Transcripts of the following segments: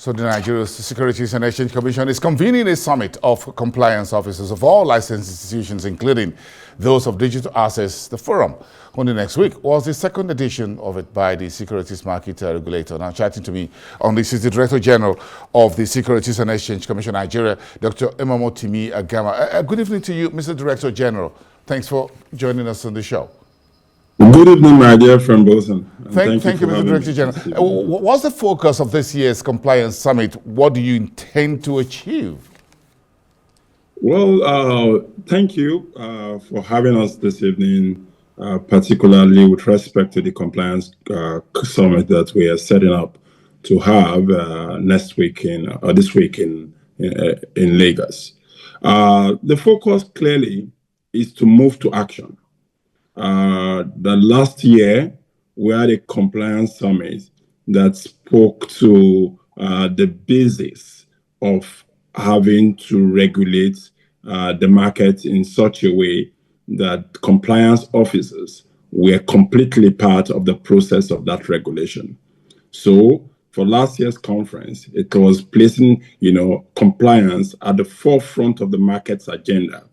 So the Nigeria's Securities and Exchange Commission is convening a summit of compliance officers of all licensed institutions, including those of digital assets. The forum, only next week, was the second edition of it by the Securities Market Regulator. Now chatting to me on this is the Director General of the Securities and Exchange Commission Nigeria, Dr. Emomotimi Agama. Good evening to you, Mr. Director General. Thanks for joining us on the show. Good evening, my dear friend Boson. Thank you, Mr. Director General. What's the focus of this year's Compliance Summit? What do you intend to achieve? Well, thank you for having us this evening, particularly with respect to the Compliance Summit that we are setting up to have this week in Lagos. The focus clearly is to move to action. The last year, we had a compliance summit that spoke to the basis of having to regulate the market in such a way that compliance officers were completely part of the process of that regulation. So for last year's conference, it was placing, compliance at the forefront of the market's agenda,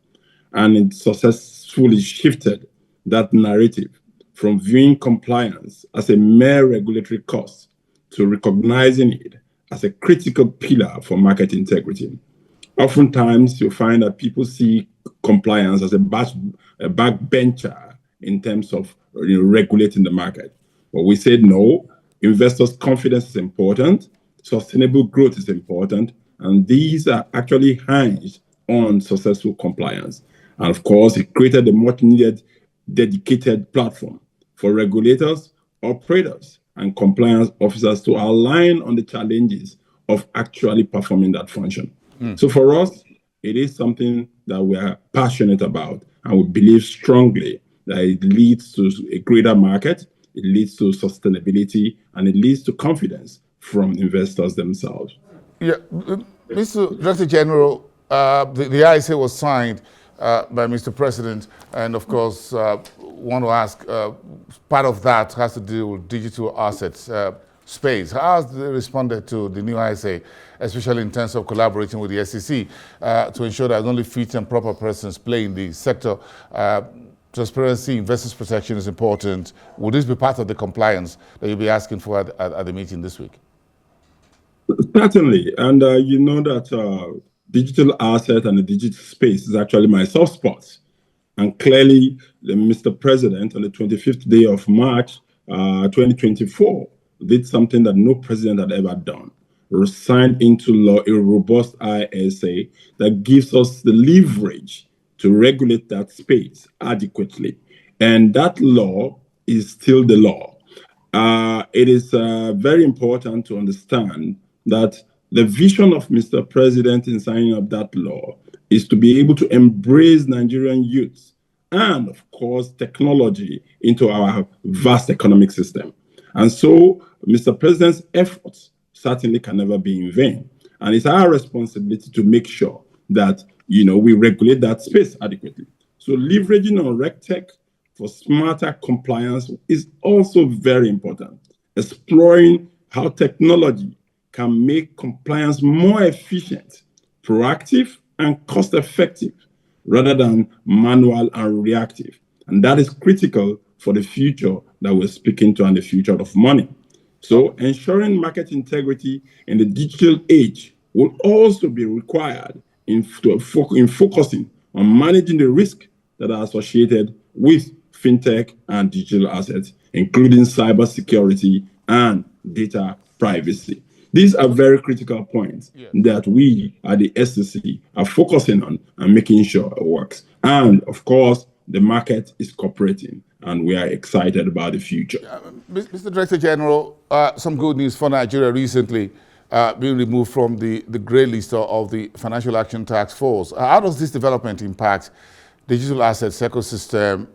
and it successfully shifted that narrative from viewing compliance as a mere regulatory cost to recognizing it as a critical pillar for market integrity. Oftentimes, you find that people see compliance as a backbencher in terms of regulating the market. But we said no, investors' confidence is important, sustainable growth is important, and these are actually hinged on successful compliance. And of course, it created a much needed dedicated platform for regulators, operators, and compliance officers to align on the challenges of actually performing that function. So for us, it is something that we are passionate about, and we believe strongly that it leads to a greater market, it leads to sustainability, and it leads to confidence from investors themselves. Yeah, Mr. Director General, the ISA was signed by Mr. President, and of course, want to ask, part of that has to do with digital assets space. How has they responded to the new ISA, especially in terms of collaborating with the SEC to ensure that only fit and proper persons play in the sector? Transparency, investors' protection is important. Will this be part of the compliance that you'll be asking for at the meeting this week? Certainly, and you know that digital asset and the digital space is actually my soft spot. And clearly, Mr. President, on the 25th day of March 2024, did something that no president had ever done. Signed into law a robust ISA that gives us the leverage to regulate that space adequately. And that law is still the law. It is very important to understand that the vision of Mr. President in signing up that law is to be able to embrace Nigerian youths and, of course, technology into our vast economic system. And so Mr. President's efforts certainly can never be in vain. And it's our responsibility to make sure that, we regulate that space adequately. So leveraging on RegTech for smarter compliance is also very important. Exploring how technology can make compliance more efficient, proactive, and cost-effective, rather than manual and reactive. And that is critical for the future that we're speaking to and the future of money. So ensuring market integrity in the digital age will also be required in focusing on managing the risk that are associated with fintech and digital assets, including cybersecurity and data privacy. These are very critical points that we at the SEC are focusing on and making sure it works. And of course, the market is cooperating, and we are excited about the future. Mr. Director General, some good news for Nigeria recently, being removed from the grey list of the Financial Action Task Force. How does this development impact digital assets ecosystem?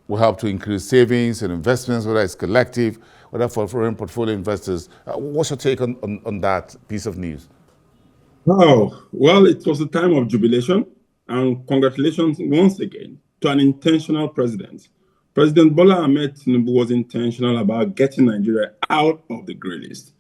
Will help to increase savings and investments, whether it's collective, whether for foreign portfolio investors. What's your take on that piece of news? Oh, well, it was a time of jubilation, and congratulations once again to an intentional president. President Bola Ahmed Tinubu was intentional about getting Nigeria out of the grey list.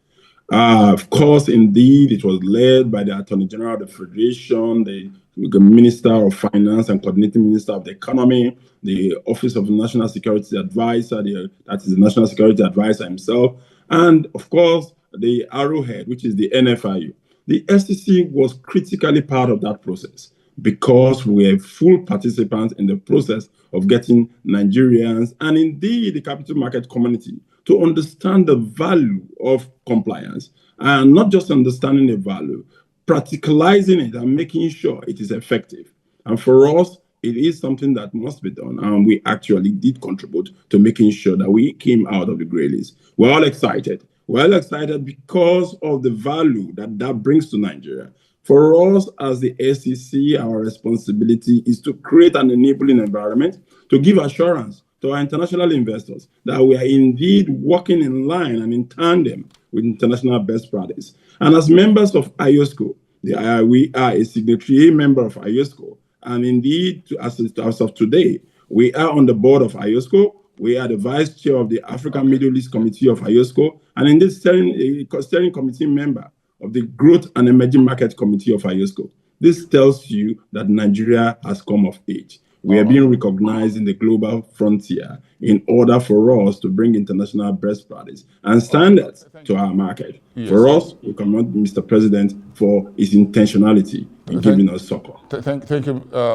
Of course, indeed, it was led by the Attorney General of the Federation, the Minister of Finance and Coordinating Minister of the Economy, the Office of National Security Advisor, that is the National Security Advisor himself, and of course, the Arrowhead, which is the NFIU. The SEC was critically part of that process because we were full participants in the process of getting Nigerians and indeed the capital market community to understand the value of compliance, and not just understanding the value, practicalizing it and making sure it is effective. And for us, it is something that must be done. And we actually did contribute to making sure that we came out of the gray list. We're all excited. We're all excited because of the value that that brings to Nigeria. For us as the SEC, our responsibility is to create an enabling environment to give assurance to our international investors that we are indeed working in line and in tandem with international best practice. And as members of IOSCO, we are a signatory member of IOSCO. And indeed, as of today, we are on the board of IOSCO. We are the vice chair of the African Middle East Committee of IOSCO, and indeed steering committee member of the Growth and Emerging Market Committee of IOSCO. This tells you that Nigeria has come of age. We are being recognized in the global frontier in order for us to bring international best practice and standards to our market. Yes. For us, we commend Mr. President for his intentionality in giving us support. Thank you,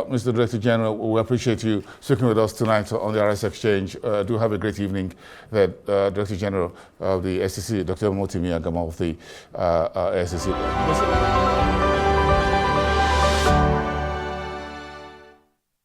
Mr. Director General. We appreciate you speaking with us tonight on the RS Exchange. Do have a great evening. Director General of the SEC, Dr. Emomotimi Agama of the SEC.